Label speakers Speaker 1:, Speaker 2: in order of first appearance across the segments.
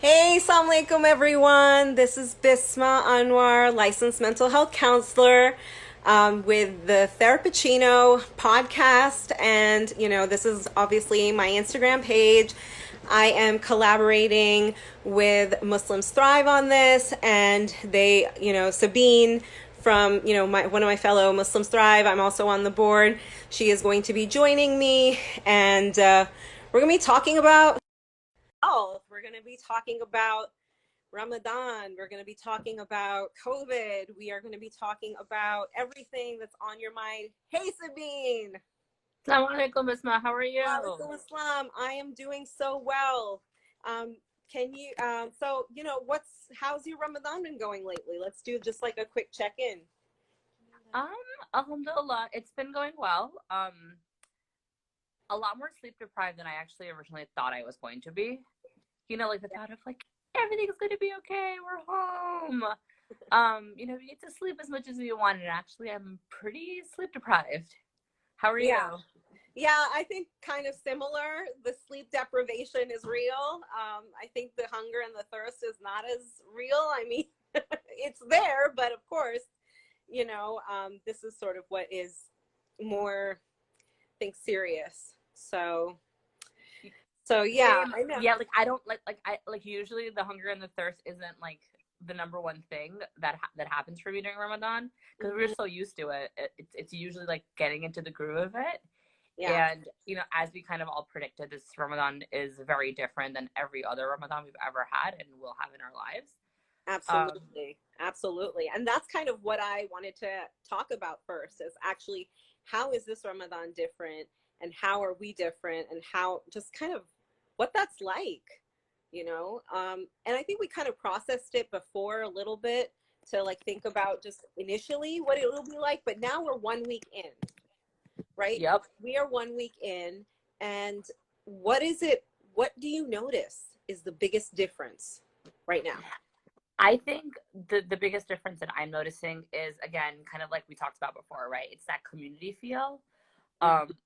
Speaker 1: Hey, Assalamu alaikum everyone. This is Bisma Anwar, licensed mental health counselor with the Therapicino podcast. And, this is obviously my Instagram page. I am collaborating with Muslims Thrive on this, and Sabine from, one of my fellow Muslims Thrive, I'm also on the board. She is going to be joining me, and we're going to be talking about health. We're going to be talking about Ramadan. We're going to be talking about COVID. We are going to be talking about everything that's on your mind. Hey, Sabine.
Speaker 2: Assalamu alaikum, Isma. How are you?
Speaker 1: Walaikum Assalam. I am doing so well. Um, can you, how's your Ramadan been going lately? Let's do just like a quick check in.
Speaker 2: Um, Alhamdulillah, it's been going well. A lot more sleep deprived than I actually originally thought I was going to be. Like the thought of like everything's gonna be okay, we're home. You get to sleep as much as you want, and actually I'm pretty sleep deprived. How are you?
Speaker 1: Yeah. Yeah, I think kind of similar. The sleep deprivation is real. I think the hunger and the thirst is not as real. I mean, it's there, but of course, this is sort of what is more, I think, serious. So yeah,
Speaker 2: Same.
Speaker 1: I know.
Speaker 2: Yeah, like I don't like usually the hunger and the thirst isn't like the number one thing that happens for me during Ramadan because we're
Speaker 1: Mhm.
Speaker 2: so used to it. It's usually like getting into the groove of it.
Speaker 1: Yeah,
Speaker 2: And, as we kind of all predicted, this Ramadan is very different than every other Ramadan we've ever had and will have in our lives. Um,
Speaker 1: absolutely. Absolutely. And that's kind of what I wanted to talk about first is actually how is this Ramadan different and how are we different and how just kind of what that's like. And I think we kind of processed it before a little bit to like think about just initially what it will be like, but now we're 1 week in, right?
Speaker 2: yep.
Speaker 1: We are 1 week in, and what is it? What do you notice is the biggest difference right now?
Speaker 2: I think the biggest difference that I'm noticing is, again, kind of like we talked about before, right? It's that community feel.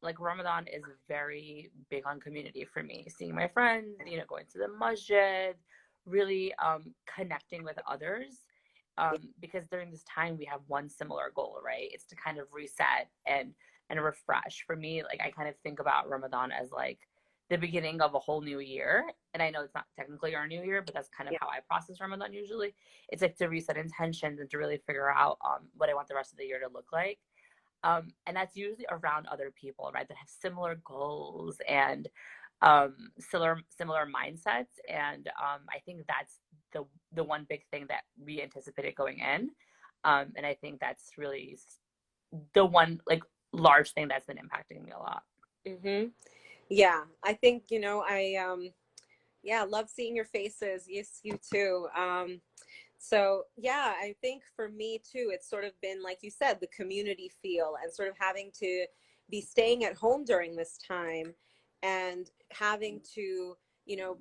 Speaker 2: Like Ramadan is very big on community for me. Seeing my friends, going to the masjid, really connecting with others. Because during this time we have one similar goal, right? It's to kind of reset and refresh. For me, like I kind of think about Ramadan as like the beginning of a whole new year. And I know it's not technically our new year, but that's kind of
Speaker 1: Yeah.
Speaker 2: how I process Ramadan usually. It's like to reset intentions and to really figure out what I want the rest of the year to look like. And that's usually around other people, right, that have similar goals and similar mindsets. And I think that's the one big thing that we anticipated going in. And I think that's really the one like large thing that's been impacting me a lot.
Speaker 1: Mm-hmm. Yeah, I think, love seeing your faces. Yes, you too. So yeah, I think for me too, it's sort of been, like you said, the community feel and sort of having to be staying at home during this time and having to, you know,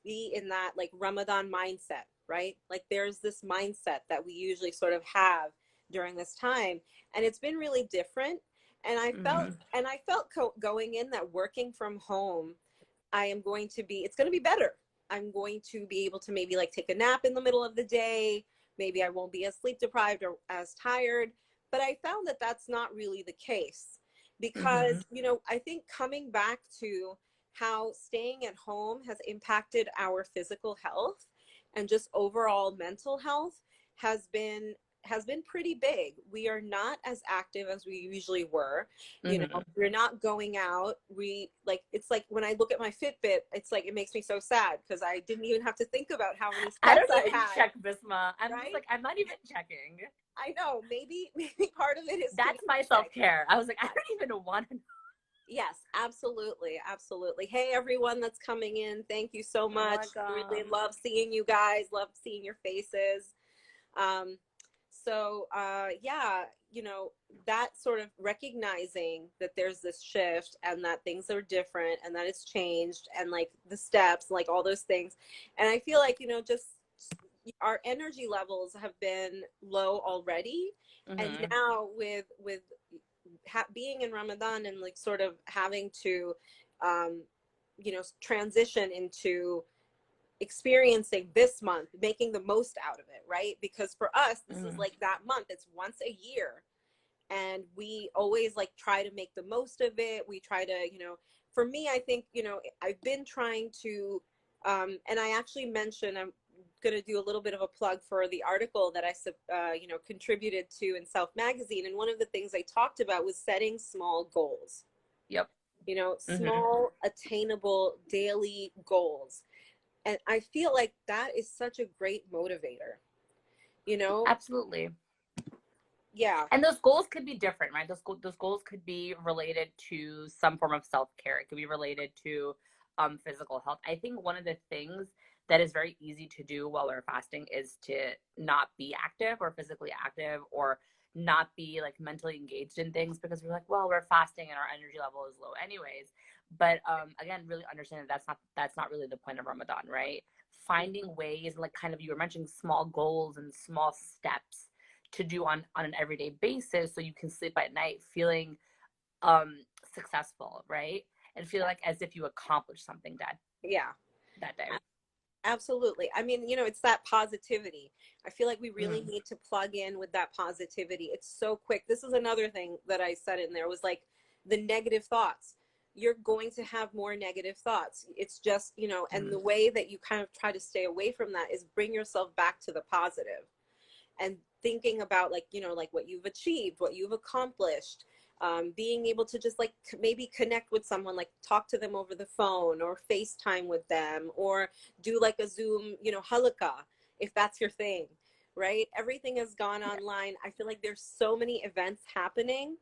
Speaker 1: be in that like Ramadan mindset, right? Like there's this mindset that we usually sort of have during this time. And it's been really different. And I felt,
Speaker 2: Mm-hmm.
Speaker 1: and I felt going in that working from home, it's going to be better. I'm going to be able to maybe like take a nap in the middle of the day. Maybe I won't be as sleep deprived or as tired. But I found that that's not really the case
Speaker 2: Mm-hmm.
Speaker 1: because, I think coming back to how staying at home has impacted our physical health and just overall mental health has been has been pretty big. We are not as active as we usually were.
Speaker 2: Mm-hmm.
Speaker 1: We're not going out. We like it's like when I look at my Fitbit, it's like it makes me so sad because I didn't even have to think about how many
Speaker 2: I
Speaker 1: steps
Speaker 2: don't
Speaker 1: I
Speaker 2: even
Speaker 1: had,
Speaker 2: check Bisma. I'm just
Speaker 1: right?
Speaker 2: like, I'm not even checking.
Speaker 1: I know. Maybe part of it is to
Speaker 2: That's
Speaker 1: not
Speaker 2: my
Speaker 1: check.
Speaker 2: self-care. I was like, I don't even want to.
Speaker 1: Yes, absolutely, absolutely. Hey, everyone that's coming in, thank you so
Speaker 2: I'm
Speaker 1: much.
Speaker 2: like,
Speaker 1: Really love seeing you guys. Love seeing your faces. Um, yeah, that sort of recognizing that there's this shift and that things are different and that it's changed and like the steps, like all those things. And I feel like, just our energy levels have been low already. And
Speaker 2: mm-hmm.
Speaker 1: now with being in Ramadan and like sort of having to, transition into experiencing this month, making the most out of it, right? Because for us, this is
Speaker 2: Mm-hmm.
Speaker 1: like that month. It's once a year, and we always like try to make the most of it. We try to, for me, I think, I've been trying to, and I actually mentioned, I'm going to do a little bit of a plug for the article that I, contributed to in Self Magazine. And one of the things I talked about was setting small goals,
Speaker 2: Yep. Mm-hmm.
Speaker 1: small, attainable daily goals. And I feel like that is such a great motivator, you know?
Speaker 2: Absolutely.
Speaker 1: Yeah.
Speaker 2: And those goals could be different, right? Those goals could be related to some form of self-care. It could be related to physical health. I think one of the things that is very easy to do while we're fasting is to not be active or physically active, or not be like mentally engaged in things, because we're like, well, we're fasting and our energy level is low anyways. But again, really understand that that's not really the point of Ramadan, right? Finding ways, like kind of you were mentioning, small goals and small steps to do on an everyday basis, so you can sleep at night feeling successful, right? And feel like as if you accomplished something
Speaker 1: Yeah.
Speaker 2: that day.
Speaker 1: Absolutely. I mean, it's that positivity. I feel like we really
Speaker 2: Mm.
Speaker 1: need to plug in with that positivity. It's so quick. This is another thing that I said in there was like the negative thoughts. You're going to have more negative thoughts. It's just, and
Speaker 2: Mm.
Speaker 1: the way that you kind of try to stay away from that is bring yourself back to the positive, and thinking about like, like what you've achieved, what you've accomplished, being able to just like maybe connect with someone, like talk to them over the phone or FaceTime with them, or do like a Zoom, halakha, if that's your thing, right? Everything has gone online. I feel like there's so many events happening.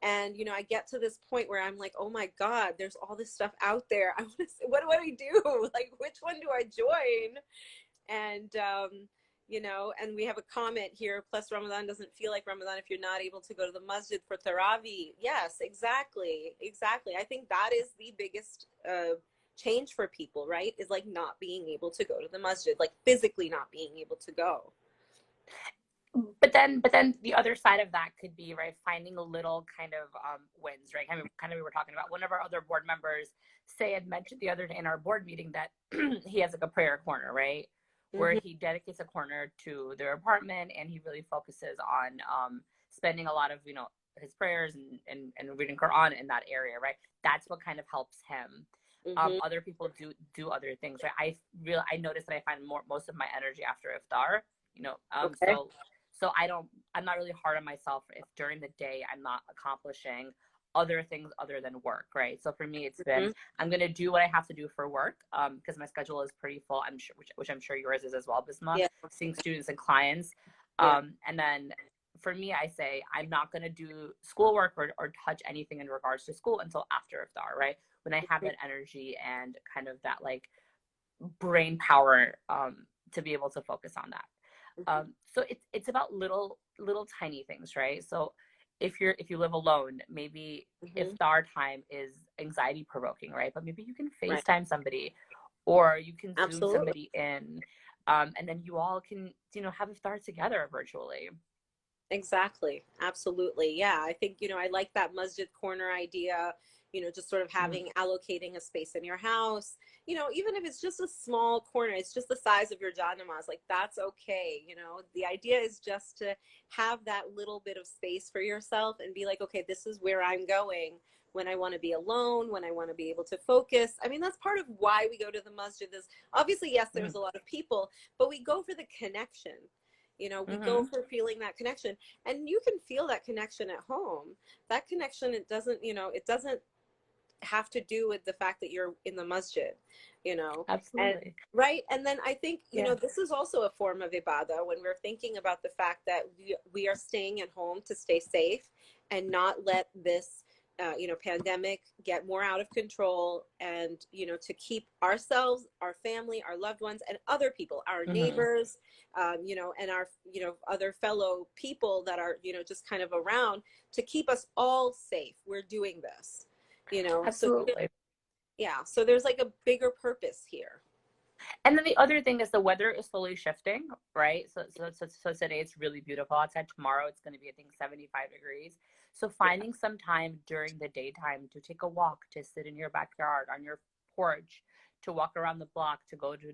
Speaker 1: And I get to this point where I'm like, oh my God, there's all this stuff out there. I want to say, what do I do? Like, which one do I join? And and we have a comment here, plus Ramadan doesn't feel like Ramadan if you're not able to go to the masjid for tarawih. Yes, exactly. I think that is the biggest change for people, right? Is like not being able to go to the masjid, like physically not being able to go.
Speaker 2: But then the other side of that could be, right, finding a little kind of wins, right? Kind of we were talking about, one of our other board members, say, had mentioned the other day in our board meeting that he has like a prayer corner, right, where
Speaker 1: Mm-hmm.
Speaker 2: he dedicates a corner to their apartment, and he really focuses on spending a lot of his prayers and reading Quran in that area, right? That's what kind of helps him.
Speaker 1: Mm-hmm.
Speaker 2: Other people do other things, right? I noticed that I find most of my energy after iftar,
Speaker 1: Okay.
Speaker 2: so I'm not really hard on myself if during the day I'm not accomplishing other things other than work, right? So for me, it's been,
Speaker 1: Mm-hmm.
Speaker 2: I'm going to do what I have to do for work, because my schedule is pretty full, I'm sure, which I'm sure yours is as well, Bisma,
Speaker 1: Yeah.
Speaker 2: seeing students and clients.
Speaker 1: Yeah.
Speaker 2: And then for me, I say I'm not going to do schoolwork or touch anything in regards to school until after iftar, right? When I have that energy and kind of that like brain power to be able to focus on that. So it's about little tiny things, right? So if you live alone, maybe
Speaker 1: Mm-hmm.
Speaker 2: iftar time is anxiety provoking, right? But maybe you can
Speaker 1: Right.
Speaker 2: FaceTime somebody, or you can Zoom
Speaker 1: Absolutely.
Speaker 2: somebody in, and then you all can have iftar together virtually.
Speaker 1: Exactly. Absolutely. Yeah. I think, I like that masjid corner idea, just sort of
Speaker 2: Mm-hmm.
Speaker 1: having, allocating a space in your house, even if it's just a small corner, it's just the size of your janamas, like that's okay. The idea is just to have that little bit of space for yourself and be like, okay, this is where I'm going when I want to be alone, when I want to be able to focus. I mean, that's part of why we go to the masjid is obviously, yes, there's a lot of people, but we go for the connection. We go
Speaker 2: Mm-hmm.
Speaker 1: for feeling that connection, and you can feel that connection at home. That connection, it doesn't have to do with the fact that you're in the masjid, and
Speaker 2: Absolutely.
Speaker 1: right. And then I think,
Speaker 2: Yeah.
Speaker 1: this is also a form of ibadah when we're thinking about the fact that we are staying at home to stay safe and not let this pandemic get more out of control, and to keep ourselves, our family, our loved ones, and other people, our
Speaker 2: Mm-hmm.
Speaker 1: neighbors, and our other fellow people that are just kind of around, to keep us all safe. We're doing this, so
Speaker 2: Absolutely.
Speaker 1: yeah, so there's like a bigger purpose here.
Speaker 2: And then the other thing is the weather is slowly shifting, right? So today it's really beautiful outside. Tomorrow it's going to be, I think, 75 degrees. So
Speaker 1: Yeah.
Speaker 2: finding some time during the daytime to take a walk, to sit in your backyard, on your porch, to walk around the block, to go to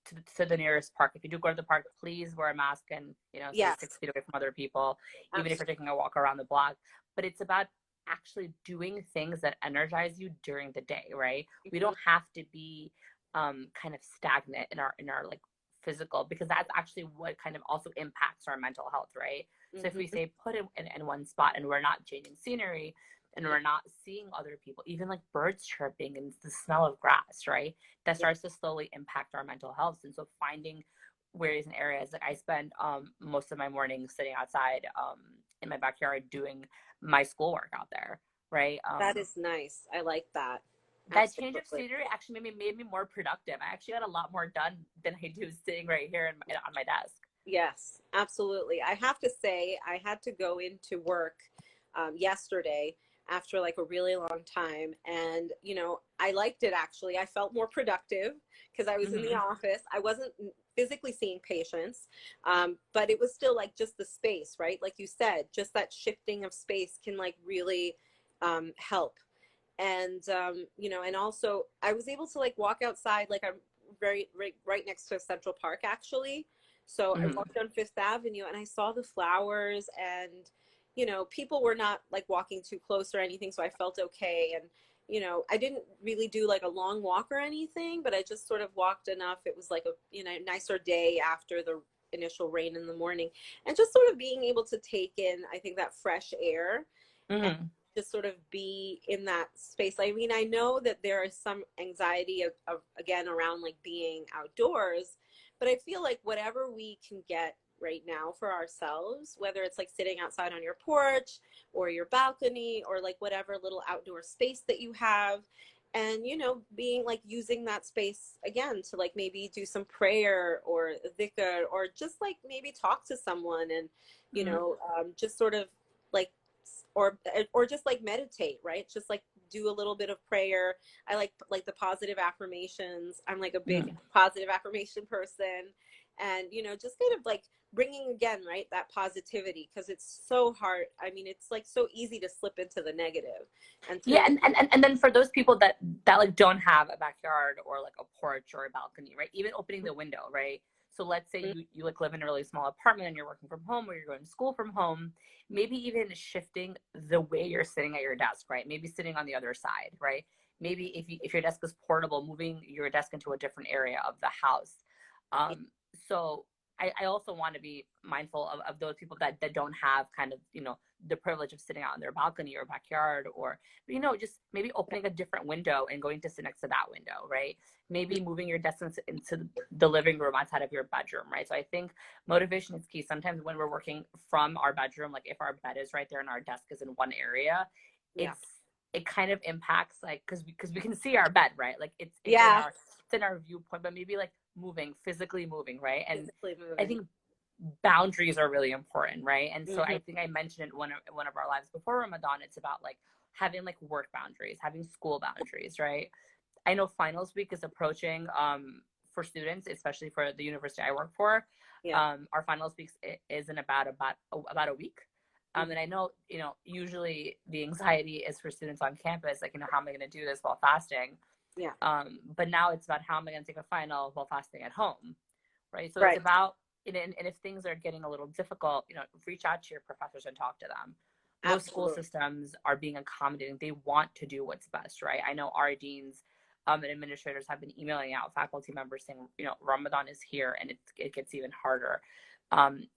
Speaker 2: to the nearest park. If you do go to the park, please wear a mask and, stay
Speaker 1: Yes,
Speaker 2: 6 feet away from other people, even if you're
Speaker 1: absolutely.
Speaker 2: taking a walk around the block. But it's about actually doing things that energize you during the day, right? We
Speaker 1: Mhm.
Speaker 2: don't have to be kind of stagnant in our like physical, because that's actually what kind of also impacts our mental health, right? So if we
Speaker 1: Mhm.
Speaker 2: say put in one spot and we're not changing scenery and we're not seeing other people, even like birds chirping and the smell of grass, right? That
Speaker 1: Yeah,
Speaker 2: starts to slowly impact our mental health. And so finding ways and areas, like I spend most of my mornings sitting outside in my backyard doing my schoolwork out there, right?
Speaker 1: that is nice. I like that.
Speaker 2: That change of
Speaker 1: Absolutely.
Speaker 2: scenery actually made me more productive. I actually got a lot more done than I do sitting right here on my desk.
Speaker 1: Yes, absolutely. I have to say, I had to go into work yesterday after like a really long time. And, I liked it actually. I felt more productive because I was in the
Speaker 2: Hmm.
Speaker 1: office. I wasn't physically seeing patients, but it was still like just the space, right? Like you said, just that shifting of space can like really help. And, and also I was able to like walk outside, like I'm right next to Central Park actually. So I
Speaker 2: Hmm.
Speaker 1: walked on Fifth Avenue and I saw the flowers, and, people were not like walking too close or anything. So I felt okay. And, I didn't really do like a long walk or anything, but I just sort of walked enough. It was like a, nicer day after the initial rain in the morning, and just sort of being able to take in, I think, that fresh air and
Speaker 2: Hmm.
Speaker 1: just sort of be in that space. I mean, I know that there is some anxiety of again around like being outdoors, but I feel like whatever we can get right now for ourselves, whether it's like sitting outside on your porch or your balcony or like whatever little outdoor space that you have, and being like using that space again to like maybe do some prayer or dhikr, or just like maybe talk to someone, and
Speaker 2: Hmm.
Speaker 1: just sort of like, or just like meditate, right? Just like do a little bit of prayer. I like the positive affirmations. I'm like a big
Speaker 2: Hmm.
Speaker 1: positive affirmation person, and just kind of like bringing again, right, that positivity, because it's so hard. I mean, it's like so easy to slip into the negative, and
Speaker 2: Yeah,
Speaker 1: to
Speaker 2: and then for those people that like don't have a backyard or like a porch or a balcony, right? Even opening the window, right? So let's say you like live in a really small apartment and you're working from home or you're going to school from home, maybe even shifting the way you're sitting at your desk, right? Maybe sitting on the other side, right? Maybe if your desk is portable, moving your desk into a different area of the house. So I also want to be mindful of those people that don't have kind of, the privilege of sitting out in their balcony or backyard, or, just maybe opening a different window and going to sit next to that window, right? Maybe moving your desk into the living room outside of your bedroom, right? So I think motivation is key. Sometimes when we're working from our bedroom, like if our bed is right there and our desk is in one area,
Speaker 1: yeah,
Speaker 2: it kind of impacts, like, because we can see our bed, right? Like
Speaker 1: yeah,
Speaker 2: it's in our viewpoint, but maybe like physically moving, right? And
Speaker 1: physically
Speaker 2: I
Speaker 1: moving.
Speaker 2: think boundaries are really important, right? And so
Speaker 1: Hmm.
Speaker 2: I think I mentioned it one of our lives before Ramadan. It's about like having like work boundaries, having school boundaries, right? I know finals week is approaching for students, especially for the university I work for.
Speaker 1: Yeah.
Speaker 2: Our finals week is in about a week. And I know, usually the anxiety is for students on campus, like, how am I going to do this while fasting?
Speaker 1: Yeah.
Speaker 2: But now it's about how am I going to take a final while fasting at home, right? So it's
Speaker 1: Right.
Speaker 2: about, and if things are getting a little difficult, reach out to your professors and talk to them. Most school
Speaker 1: Absolutely.
Speaker 2: systems are being accommodating. They want to do what's best, right? I know our deans and administrators have been emailing out faculty members saying, Ramadan is here and it gets even harder.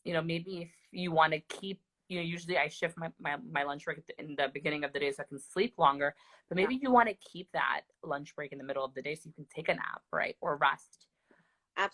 Speaker 2: Maybe if you want to keep, usually I shift my lunch break in the beginning of the day so I can sleep longer, but
Speaker 1: Yeah.
Speaker 2: maybe you want to keep that lunch break in the middle of the day so you can take a nap, right? Or rest.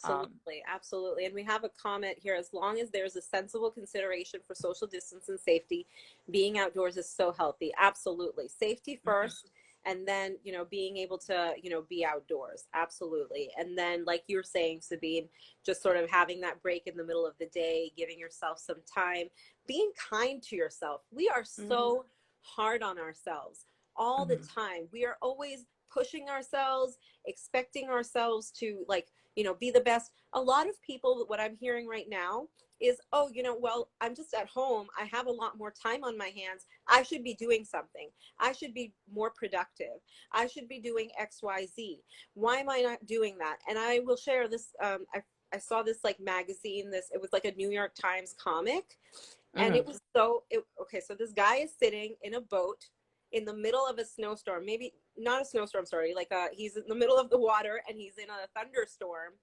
Speaker 2: Um,
Speaker 1: Absolutely, absolutely. And we have a comment here. As long as there's a sensible consideration for social distance and safety, being outdoors is so healthy. Absolutely. Safety
Speaker 2: mhm,
Speaker 1: first, and then, being able to, be outdoors. Absolutely. And then, like you're saying, Sabine, just sort of having that break in the middle of the day, giving yourself some time, being kind to yourself. We are
Speaker 2: mhm,
Speaker 1: so hard on ourselves all the
Speaker 2: mhm,
Speaker 1: time. We are always pushing ourselves, expecting ourselves to like be the best. A lot of people, what I'm hearing right now is, oh, well, I'm just at home. I have a lot more time on my hands. I should be doing something. I should be more productive. I should be doing XYZ. Why am I not doing that? And I will share this. I saw this like magazine, it was like a New York Times comic. And it
Speaker 2: Mm-hmm.
Speaker 1: was okay, so this guy is sitting in a boat in the middle of a snowstorm, maybe not a snowstorm, sorry, like he's in the middle of the water and he's in a thunderstorm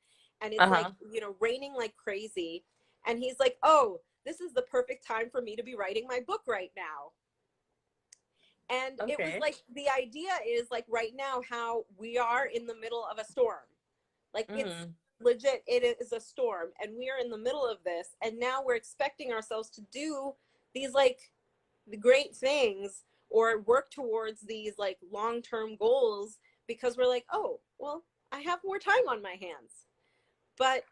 Speaker 1: and it's like,
Speaker 2: Uh-huh.
Speaker 1: raining like crazy. And he's like, oh, this is the perfect time for me to be writing my book right now. And it was
Speaker 2: Okay.
Speaker 1: like, the idea is like right now how we are in the middle of a storm. Like it's
Speaker 2: Mm-hmm.
Speaker 1: legit, it is a storm and we are in the middle of this. And now we're expecting ourselves to do these like the great things or work towards these like long-term goals because we're like, oh, well, I have more time on my hands. But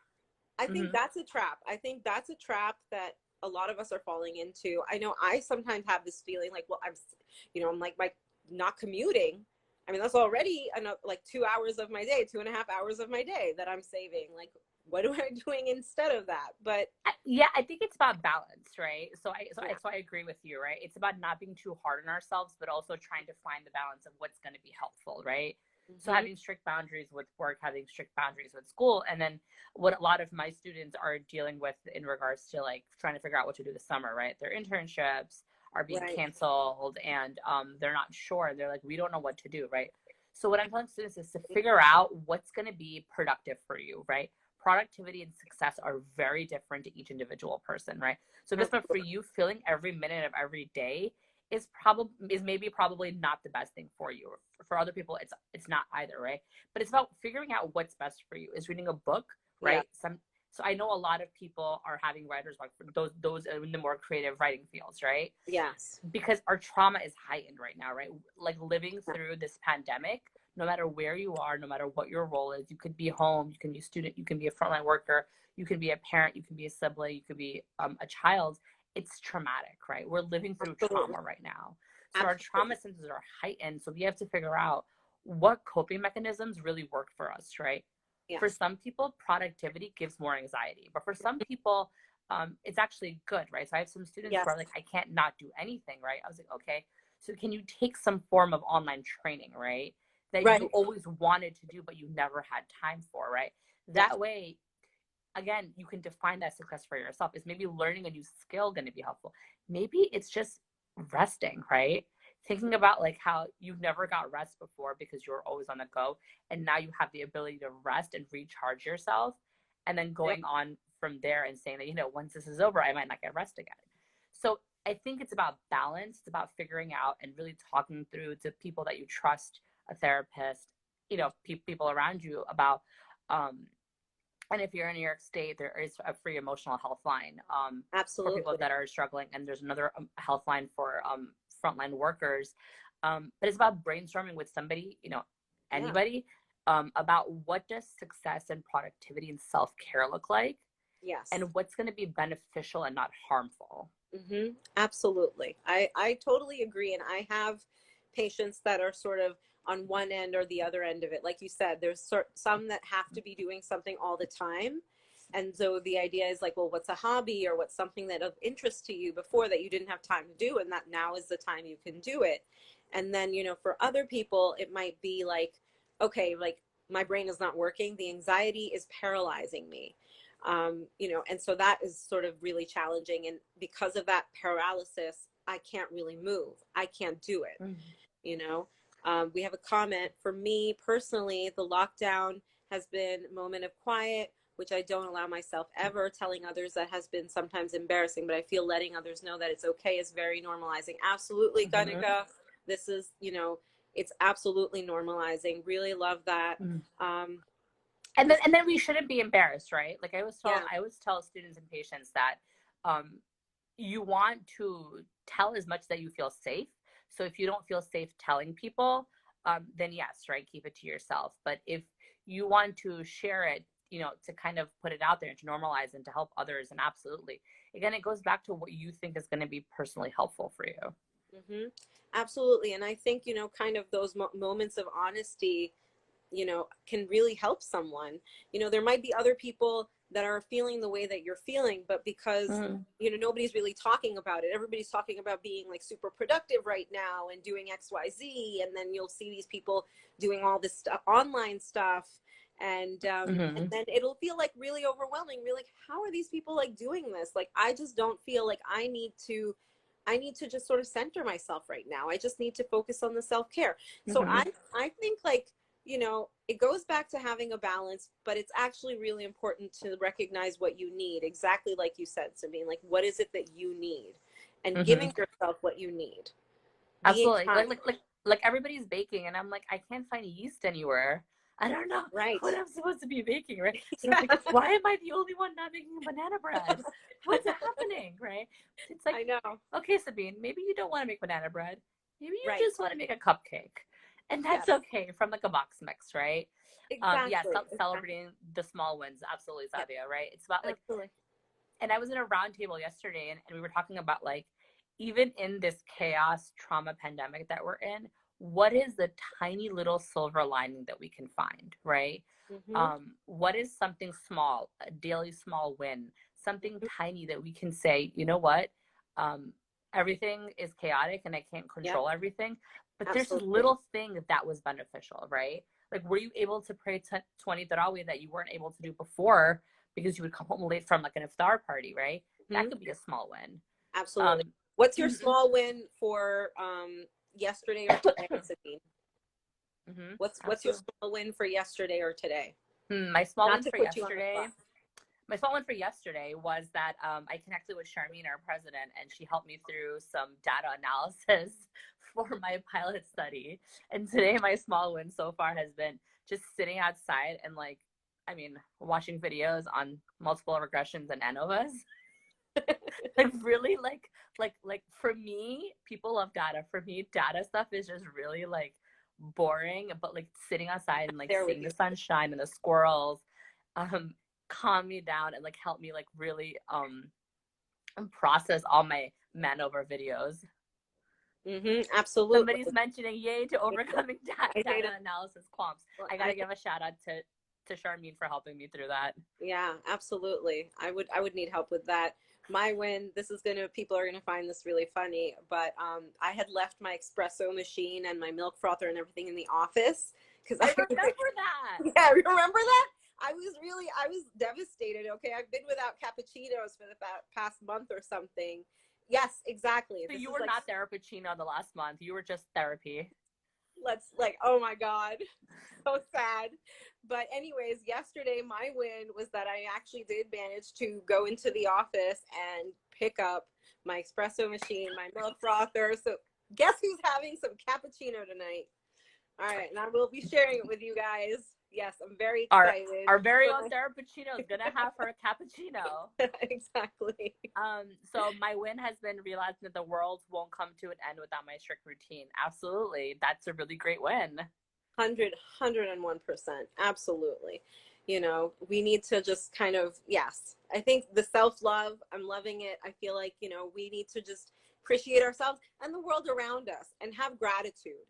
Speaker 1: I think
Speaker 2: Mm-hmm.
Speaker 1: that's a trap. I think that's a trap that a lot of us are falling into. I know I sometimes have this feeling like, well, I'm like, not commuting. I mean, that's already like 2 hours of my day, 2.5 hours of my day that I'm saving. Like, what am I doing instead of that? But
Speaker 2: Yeah, I think it's about balance, right?
Speaker 1: yeah,
Speaker 2: So I agree with you, right? It's about not being too hard on ourselves, but also trying to find the balance of what's going to be helpful, right? So
Speaker 1: mm-hmm.
Speaker 2: having strict boundaries with work, having strict boundaries with school, and then what a lot of my students are dealing with in regards to like trying to figure out what to do this summer, right? Their internships are being
Speaker 1: Right.
Speaker 2: canceled, and they're not sure. They're like, we don't know what to do, right? So what I'm telling students is to figure out what's going to be productive for you, right? Productivity and success are very different to each individual person, right? So this one for you, filling every minute of every day is maybe probably not the best thing for you. For other people, it's not either, right? But it's about figuring out what's best for you. Is reading a book,
Speaker 1: Yeah.
Speaker 2: right? So I know a lot of people are having writers block for those in the more creative writing fields, right?
Speaker 1: Yes.
Speaker 2: Because our trauma is heightened right now, right? Like living through this pandemic, no matter where you are, no matter what your role is, you could be home, you can be a student, you can be a frontline worker, you can be a parent, you can be a sibling, you could be a child. It's traumatic, right? We're living through
Speaker 1: Absolutely.
Speaker 2: trauma right now. So our
Speaker 1: Absolutely.
Speaker 2: trauma senses are heightened. So we have to figure out what coping mechanisms really work for us, right? For
Speaker 1: Yes.
Speaker 2: some people, productivity gives more anxiety, but for some people, it's actually good, right? So I have some students who
Speaker 1: Yes.
Speaker 2: are like, I can't not do anything, right? I was like, okay, so can you take some form of online training, right? That you
Speaker 1: Right.
Speaker 2: always wanted to do, but you never had time for, right?
Speaker 1: Yes.
Speaker 2: That way, again, you can define that success for yourself. Is maybe learning a new skill going to be helpful? Maybe it's just resting, right? Thinking about like how you've never got rest before because you're always on the go. And now you have the ability to rest and recharge yourself. And then
Speaker 1: Yep.
Speaker 2: going on from there and saying that, once this is over, I might not get rest again. So I think it's about balance. It's about figuring out and really talking through to people that you trust, a therapist, people around you about, and if you're in New York State, there is a free emotional health line for people
Speaker 1: Absolutely.
Speaker 2: that are struggling, and there's another health line for frontline workers. But it's about brainstorming with somebody,
Speaker 1: Yeah.
Speaker 2: anybody, about what does success and productivity and self care look like,
Speaker 1: Yes.
Speaker 2: and what's going to be beneficial and not harmful.
Speaker 1: Absolutely. I totally agree. And I have patients that are sort of on one end or the other end of it. Like you said, there's some that have to be doing something all the time. And so the idea is like, well, what's a hobby or what's something that of interest to you before that you didn't have time to do, and that now is the time you can do it. And then, for other people, it might be like, okay, like my brain is not working. The anxiety is paralyzing me. And so that is sort of really challenging. And because of that paralysis, I can't really move. I can't do it.
Speaker 2: Mm-hmm.
Speaker 1: You know, we have a comment for me personally. The lockdown has been a moment of quiet, which I don't allow myself ever. Telling others that has been sometimes embarrassing, but I feel letting others know that it's okay is very normalizing. Absolutely,
Speaker 2: Mm-hmm.
Speaker 1: Ganika. This is, it's absolutely normalizing. Really love that. Um,
Speaker 2: And then we shouldn't be embarrassed, right? Like
Speaker 1: yeah,
Speaker 2: I always tell students and patients that um, you want to tell as much that you feel safe. So if you don't feel safe telling people, then yes, right, keep it to yourself. But if you want to share it, to kind of put it out there and to normalize and to help others, and absolutely, again, it goes back to what you think is going to be personally helpful for you.
Speaker 1: absolutely. And I think, kind of those moments of honesty you know, can really help someone. You know, there might be other people that are feeling the way that you're feeling, but because,
Speaker 2: Mm-hmm.
Speaker 1: you know, nobody's really talking about it. Everybody's talking about being like super productive right now and doing XYZ. And then you'll see these people doing all this stuff, online stuff. And
Speaker 2: Mm-hmm.
Speaker 1: then it'll feel like really overwhelming. Really, like, how are these people like doing this? Like, I just don't feel like I need to just sort of center myself right now. I just need to focus on the self-care. So
Speaker 2: Mm-hmm.
Speaker 1: I think, like, you know, it goes back to having a balance, but it's actually really important to recognize what you need. Exactly like you said, Sabine, like, what is it that you need? And
Speaker 2: Mm-hmm.
Speaker 1: giving yourself what you need. Being
Speaker 2: Absolutely.
Speaker 1: kind,
Speaker 2: Like everybody's baking, and I'm like, I can't find yeast anywhere. I don't know
Speaker 1: right?
Speaker 2: what I'm supposed to be baking, right? So I'm
Speaker 1: Yeah,
Speaker 2: like, why am I the only one not making banana bread? What's happening, right? It's like,
Speaker 1: I know.
Speaker 2: okay, Sabine, maybe you don't want to make banana bread. Maybe you
Speaker 1: Right.
Speaker 2: just want to make a cupcake, and
Speaker 1: Yes,
Speaker 2: that's okay from like a box mix, right? Yeah,
Speaker 1: exactly. Exactly.
Speaker 2: celebrating the small wins, absolutely,
Speaker 1: Yeah,
Speaker 2: Savia, right? It's about like,
Speaker 1: absolutely.
Speaker 2: and I was in a round table yesterday, and we were talking about like, even in this chaos trauma pandemic that we're in, what is the tiny little silver lining that we can find, right?
Speaker 1: Mm-hmm.
Speaker 2: What is something small, a daily small win, something
Speaker 1: Mm-hmm.
Speaker 2: tiny that we can say, you know what, um, everything is chaotic and I can't
Speaker 1: Yep,
Speaker 2: control everything, but there's this
Speaker 1: absolutely.
Speaker 2: little thing that was beneficial, right? Like, were you able to pray 20 tarawih that you weren't able to do before because you would come home late from like an iftar party, right? That
Speaker 1: Mm-hmm.
Speaker 2: could be a small win.
Speaker 1: Absolutely.
Speaker 2: Um,
Speaker 1: What's your small win for yesterday or today, Sabine? What's your
Speaker 2: absolutely.
Speaker 1: small win for yesterday or today?
Speaker 2: My small
Speaker 1: Not
Speaker 2: win
Speaker 1: to
Speaker 2: for
Speaker 1: put you on the
Speaker 2: yesterday.
Speaker 1: spot.
Speaker 2: My small win for yesterday was that I connected with Charmine, our president, and she helped me through some data analysis for my pilot study. And today, my small win so far has been just sitting outside and like, I mean, watching videos on multiple regressions and ANOVAs. Like really, like for me, people love data. For me, data stuff is just really like boring. But like sitting outside and like
Speaker 1: There with
Speaker 2: seeing
Speaker 1: you.
Speaker 2: the sunshine and the squirrels, um, calm me down and like help me like really process all my Manover videos.
Speaker 1: Absolutely.
Speaker 2: Somebody's mentioning yay to overcoming
Speaker 1: I say
Speaker 2: data
Speaker 1: to,
Speaker 2: analysis qualms.
Speaker 1: well,
Speaker 2: I gotta give a shout out to Charmine for helping me through that.
Speaker 1: yeah, absolutely. I would need help with that. My win, this is gonna people are gonna find this really funny, but I had left my espresso machine and my milk frother and everything in the office because
Speaker 2: I
Speaker 1: I
Speaker 2: remember that.
Speaker 1: yeah, remember that? I was devastated. Okay, I've been without cappuccinos for the past month or something. Yes, exactly.
Speaker 2: So
Speaker 1: This
Speaker 2: you
Speaker 1: is
Speaker 2: were
Speaker 1: like,
Speaker 2: not Therapicino the last month. You were just therapy.
Speaker 1: let's like, oh my god, so sad. But anyways, yesterday my win was that I actually did manage to go into the office and pick up my espresso machine, my milk frother. So guess who's having some cappuccino tonight? All right, and I will be sharing it with you guys. Yes, I'm very
Speaker 2: our
Speaker 1: excited
Speaker 2: our very
Speaker 1: for
Speaker 2: own
Speaker 1: my
Speaker 2: Therapicino is gonna have her cappuccino.
Speaker 1: exactly.
Speaker 2: So my win has been realizing that the world won't come to an end without my strict routine. Absolutely, that's a really great win.
Speaker 1: 101%. Absolutely. You know, we need to just kind of, yes, I think the self love, I'm loving it. I feel like, you know, we need to just appreciate ourselves and the world around us and have gratitude.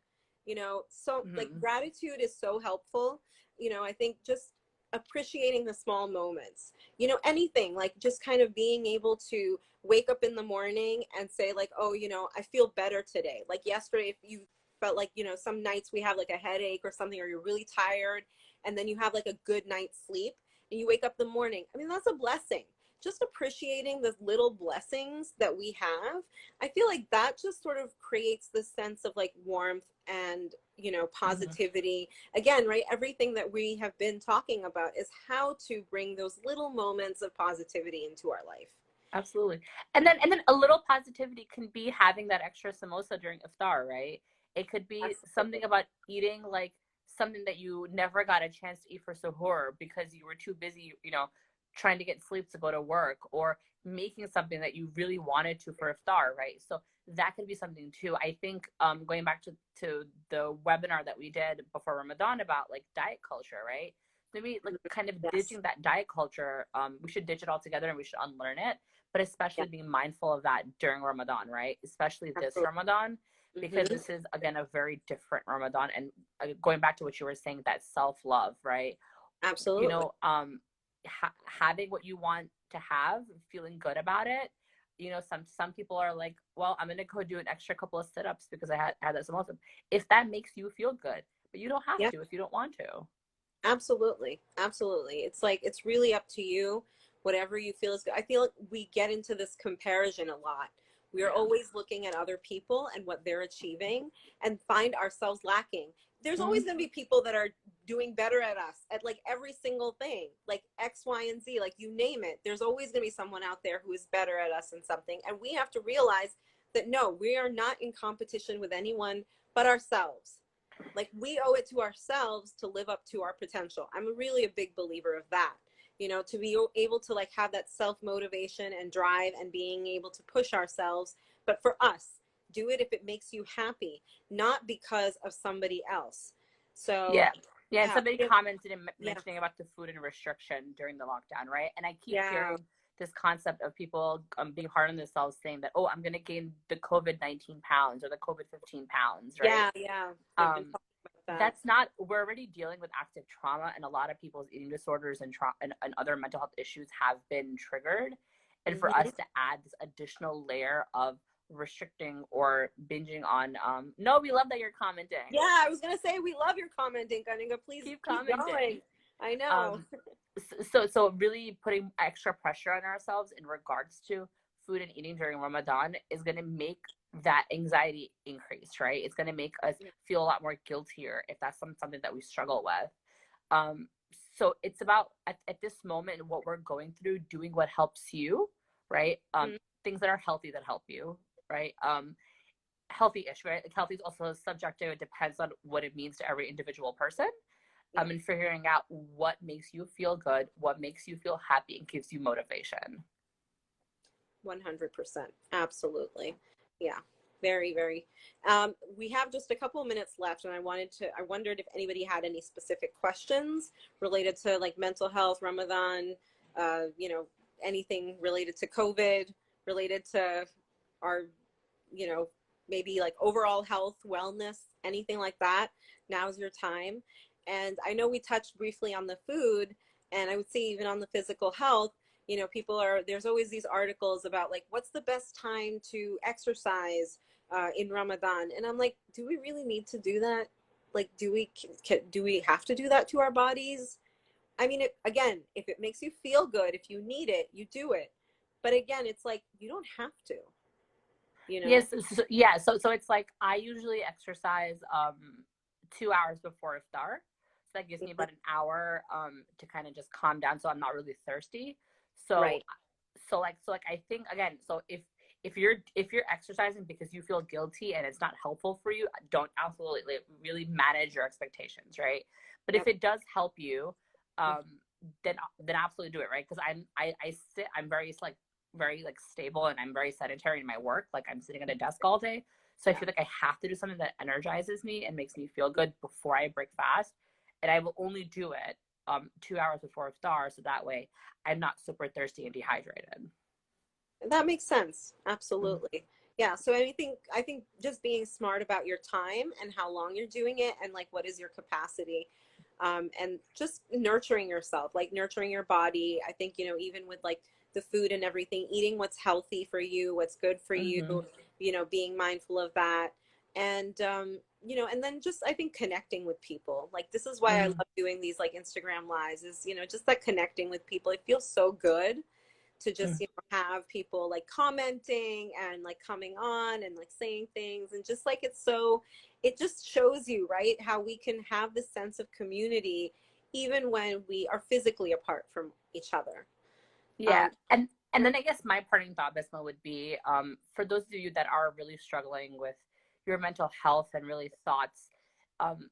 Speaker 1: You know, so like
Speaker 2: Mm-hmm.
Speaker 1: gratitude is so helpful. You know, I think just appreciating the small moments, you know, anything like just kind of being able to wake up in the morning and say, like, oh, you know, I feel better today. Like yesterday, if you felt like, you know, some nights we have like a headache or something, or you're really tired, and then you have like a good night's sleep and you wake up in the morning. I mean, that's a blessing. Just appreciating the little blessings that we have. I feel like that just sort of creates this sense of like warmth and, you know,
Speaker 2: Mm-hmm.
Speaker 1: positivity. Again, right? Everything that we have been talking about is how to bring those little moments of positivity into our life.
Speaker 2: Absolutely. And then a little positivity can be having that extra samosa during iftar, right? It could be
Speaker 1: Absolutely.
Speaker 2: something about eating like something that you never got a chance to eat for suhoor because you were too busy, trying to get sleep to go to work, or making something that you really wanted to for iftar, right? So that could be something too. I think going back to the webinar that we did before Ramadan about like diet culture, right? Maybe like kind of
Speaker 1: Yes.
Speaker 2: ditching that diet culture. We should ditch it altogether and we should unlearn it, but
Speaker 1: Yeah.
Speaker 2: especially being mindful of that during Ramadan, right? Especially this
Speaker 1: Absolutely.
Speaker 2: Ramadan, because
Speaker 1: Mm-hmm.
Speaker 2: this is again a very different Ramadan. And going back to what you were saying, that self-love, right? You
Speaker 1: Absolutely.
Speaker 2: know, having what you want to have, feeling good about it. You know, some people are like, well, I'm gonna go do an extra couple of sit-ups because I had that samosa. If that makes you feel good, but you don't have
Speaker 1: Yeah.
Speaker 2: to if you don't want to.
Speaker 1: Absolutely. Absolutely. It's like, it's really up to you, whatever you feel is good. I feel like we get into this comparison a lot. We are
Speaker 2: Yeah.
Speaker 1: always looking at other people and what they're achieving and find ourselves lacking. There's always
Speaker 2: Mhm.
Speaker 1: going to be people that are doing better at us at like every single thing, like X, Y, and Z, like you name it. There's always going to be someone out there who is better at us in something. And we have to realize that no, we are not in competition with anyone but ourselves. Like we owe it to ourselves to live up to our potential. I'm really a big believer of that. You know, to be able to like have that self motivation and drive and being able to push ourselves, but for us, do it if it makes you happy, not because of somebody else. So
Speaker 2: Yeah. Yeah, and
Speaker 1: yeah,
Speaker 2: somebody commented and
Speaker 1: yeah,
Speaker 2: mentioning about the food and restriction during the lockdown, right? And I keep
Speaker 1: yeah,
Speaker 2: hearing this concept of people being hard on themselves, saying that, oh, I'm going to gain the COVID 19 pounds or the COVID 15 pounds, right?
Speaker 1: yeah, yeah. I've been
Speaker 2: Um,
Speaker 1: talking about that.
Speaker 2: that's not, we're already dealing with active trauma, and a lot of people's eating disorders and other mental health issues have been triggered. And for
Speaker 1: Hmm.
Speaker 2: us to add this additional layer of restricting or binging on, no, we love that you're commenting.
Speaker 1: Yeah, I was gonna say we love your commenting, Kaninga. Please
Speaker 2: Keep
Speaker 1: keep
Speaker 2: commenting.
Speaker 1: going. I know.
Speaker 2: Um, so really putting extra pressure on ourselves in regards to food and eating during Ramadan is going to make that anxiety increase, right? It's going to make us feel a lot more guiltier if that's something that we struggle with. Um, so it's about at this moment what we're going through, doing what helps you, right?
Speaker 1: Mhm.
Speaker 2: Things that are healthy that help you, right? Healthy-ish, right? Like healthy is also subjective. It depends on what it means to every individual person.
Speaker 1: Yeah.
Speaker 2: And figuring out what makes you feel good, what makes you feel happy, and gives you motivation.
Speaker 1: 100%. Absolutely. Yeah. Very, very. We have just a couple of minutes left, and I wondered if anybody had any specific questions related to like mental health, Ramadan, you know, anything related to COVID, related to our, you know, maybe like overall health, wellness, anything like that. Now's your time. And I know we touched briefly on the food, and I would say even on the physical health, you know, there's always these articles about like what's the best time to exercise in Ramadan, and I'm like, do we really need to do that? Like, do we have to do that to our bodies? I mean, again, if it makes you feel good, if you need it, you do it. But again, it's like you don't have to, you know.
Speaker 2: Yes, yeah. So it's like I usually exercise 2 hours before iftar. So that gives me
Speaker 1: Mhm.
Speaker 2: about an hour to kind of just calm down, so I'm not really thirsty. So
Speaker 1: Right.
Speaker 2: so like I think again, so if you're exercising because you feel guilty and it's not helpful for you, don't absolutely really manage your expectations, right? But if
Speaker 1: Yep.
Speaker 2: it does help you, um, then absolutely do it, right? Because I'm very like stable, and I'm very sedentary in my work. Like I'm sitting at a desk all day. So I
Speaker 1: Yeah.
Speaker 2: feel like I have to do something that energizes me and makes me feel good before I break fast. And I will only do it 2 hours before iftar, so that way I'm not super thirsty and dehydrated.
Speaker 1: That makes sense.
Speaker 2: Mhm.
Speaker 1: Absolutely. Yeah. So I think just being smart about your time and how long you're doing it and like what is your capacity. And just nurturing yourself, like nurturing your body. I think, you know, even with like the food and everything, eating what's healthy for you, what's good for you,
Speaker 2: Mhm.
Speaker 1: you know, being mindful of that. And, you know, and then just, I think connecting with people. Like, this is why I
Speaker 2: Mhm.
Speaker 1: love doing these like Instagram lives is, you know, just that connecting with people. It feels so good to just,
Speaker 2: Mhm.
Speaker 1: you know, have people like commenting and like coming on and like saying things, and just like it's so, it just shows you, right, how we can have this sense of community even when we are physically apart from each other.
Speaker 2: Yeah,
Speaker 1: um
Speaker 2: and then I guess my parting thought, Bisma, would be for those of you that are really struggling with your mental health and really thoughts, um,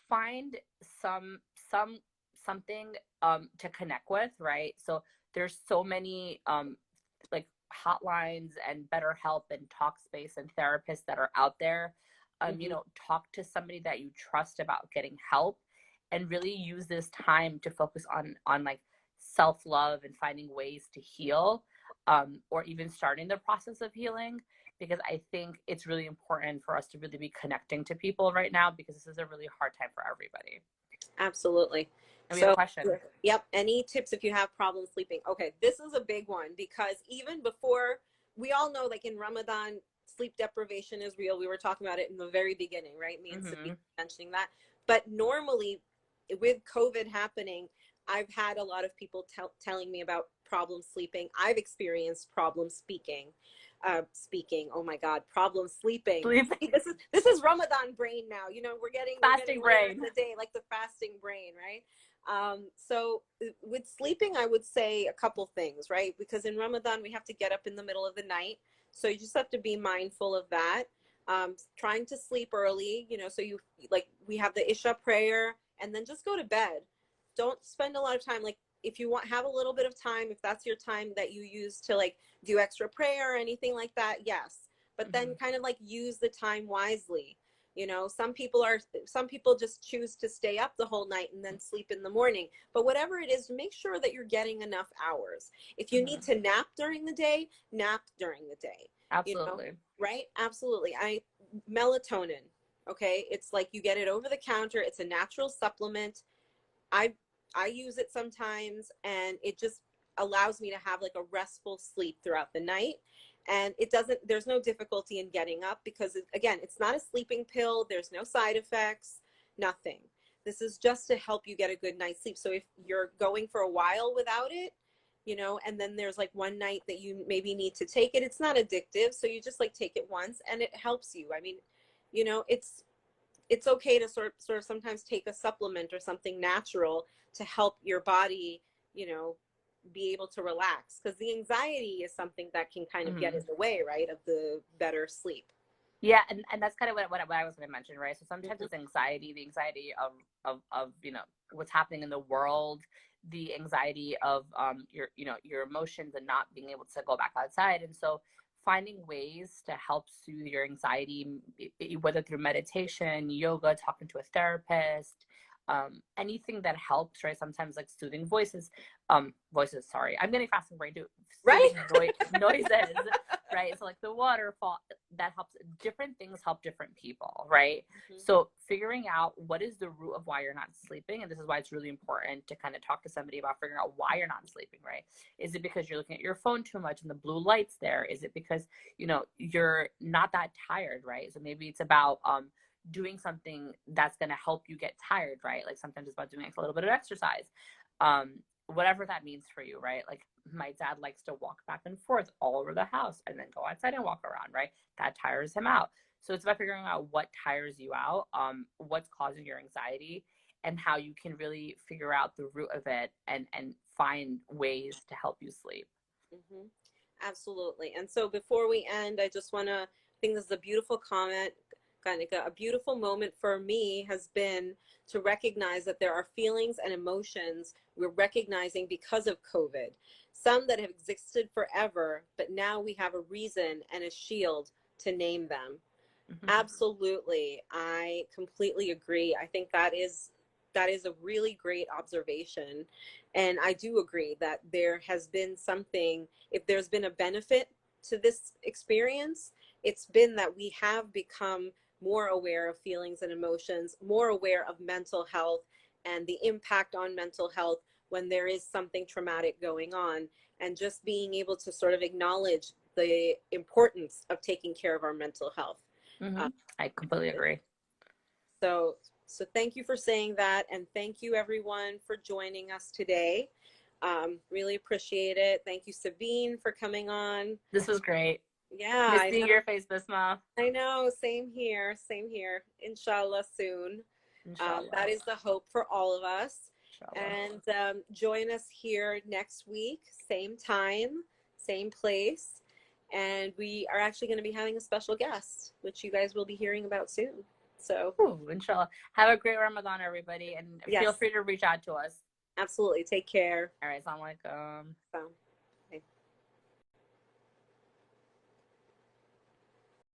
Speaker 2: find some some something to connect with, right? So there's so many like hotlines and BetterHelp and Talkspace and therapists that are out there.
Speaker 1: mhm.
Speaker 2: Talk to somebody that you trust about getting help, and really use this time to focus on like self-love and finding ways to heal, or even starting the process of healing. because I think it's really important for us to really be connecting to people right now, because this is a really hard time for everybody.
Speaker 1: Absolutely.
Speaker 2: And we have
Speaker 1: So,
Speaker 2: a question.
Speaker 1: yep. Any tips if you have problems sleeping? Okay, this is a big one because even before, we all know, like in Ramadan, sleep deprivation is real. We were talking about it in the very beginning, right? Me and Sabine mentioning that. But normally, with COVID happening, I've had a lot of people telling me about problems sleeping. I've experienced problems speaking. Oh my God, problems sleeping.
Speaker 2: Sleeping.
Speaker 1: See, this is Ramadan brain now. You know, we're getting
Speaker 2: Fasting
Speaker 1: later
Speaker 2: brain.
Speaker 1: in the day, like the fasting brain, right? So with sleeping, I would say a couple things, right? Because in Ramadan, we have to get up in the middle of the night. So you just have to be mindful of that. Trying to sleep early, you know, so you like, we have the Isha prayer and then just go to bed. Don't spend a lot of time. Like if you have a little bit of time, if that's your time that you use to like do extra prayer or anything like that, yes. But then kind of like use the time wisely. You know, some people just choose to stay up the whole night and then sleep in the morning. But whatever it is, make sure that you're getting enough hours. If you need to nap during the day, nap during the day.
Speaker 2: Absolutely.
Speaker 1: You know, right? Absolutely. Melatonin, okay? It's like you get it over the counter. It's a natural supplement. I I use it sometimes, and it just allows me to have like a restful sleep throughout the night. And there's no difficulty in getting up because again, it's not a sleeping pill. There's no side effects, nothing. This is just to help you get a good night's sleep. So if you're going for a while without it, you know, and then there's like one night that you maybe need to take it, it's not addictive. So you just like take it once and it helps you. I mean, you know, it's okay to sort of sometimes take a supplement or something natural to help your body, you know, be able to relax, because the anxiety is something that can kind of get in the way, right, of the better sleep.
Speaker 2: Yeah, and that's kind of what I was going to mention, right? So sometimes it's anxiety, the anxiety of you know what's happening in the world, the anxiety of your emotions and not being able to go back outside, and so finding ways to help soothe your anxiety, whether through meditation, yoga, talking to a therapist, anything that helps, right? Sometimes like soothing voices. Sorry, I'm getting fasting brain too.
Speaker 1: Right.
Speaker 2: Noises, right? So like the waterfall, that helps. Different things help different people, right? So figuring out what is the root of why you're not sleeping, and this is why it's really important to kind of talk to somebody about figuring out why you're not sleeping, right? Is it because you're looking at your phone too much and the blue light's there? Is it because, you know, you're not that tired, right? So maybe it's about doing something that's going to help you get tired, right? Like sometimes it's about doing a little bit of exercise, whatever that means for you, right? Like my dad likes to walk back and forth all over the house and then go outside and walk around, right? That tires him out. So it's about figuring out what tires you out, what's causing your anxiety, and how you can really figure out the root of it and find ways to help you sleep.
Speaker 1: Absolutely. And so before we end, I just want to, I think this is a beautiful comment. Kind of a beautiful moment for me has been to recognize that there are feelings and emotions we're recognizing because of COVID. Some that have existed forever, but now we have a reason and a shield to name them. Absolutely. I completely agree. I think that is a really great observation. And I do agree that there has been something, if there's been a benefit to this experience, it's been that we have become more aware of feelings and emotions, more aware of mental health and the impact on mental health when there is something traumatic going on, and just being able to sort of acknowledge the importance of taking care of our mental health.
Speaker 2: I completely agree.
Speaker 1: So thank you for saying that, and thank you everyone for joining us today. Really appreciate it. Thank you, Sabine, for coming on.
Speaker 2: This was great.
Speaker 1: Yeah,
Speaker 2: Miss seeing your face, Bisma.
Speaker 1: I know. Same here. Same here. Inshallah soon.
Speaker 2: Inshallah.
Speaker 1: That is the hope for all of us.
Speaker 2: Inshallah.
Speaker 1: And join us here next week, same time, same place. And we are actually going to be having a special guest, which you guys will be hearing about soon. So,
Speaker 2: inshallah. Have a great Ramadan, everybody. And feel free to reach out to us.
Speaker 1: Absolutely. Take care.
Speaker 2: All right. Assalamu alaikum.
Speaker 1: So, okay.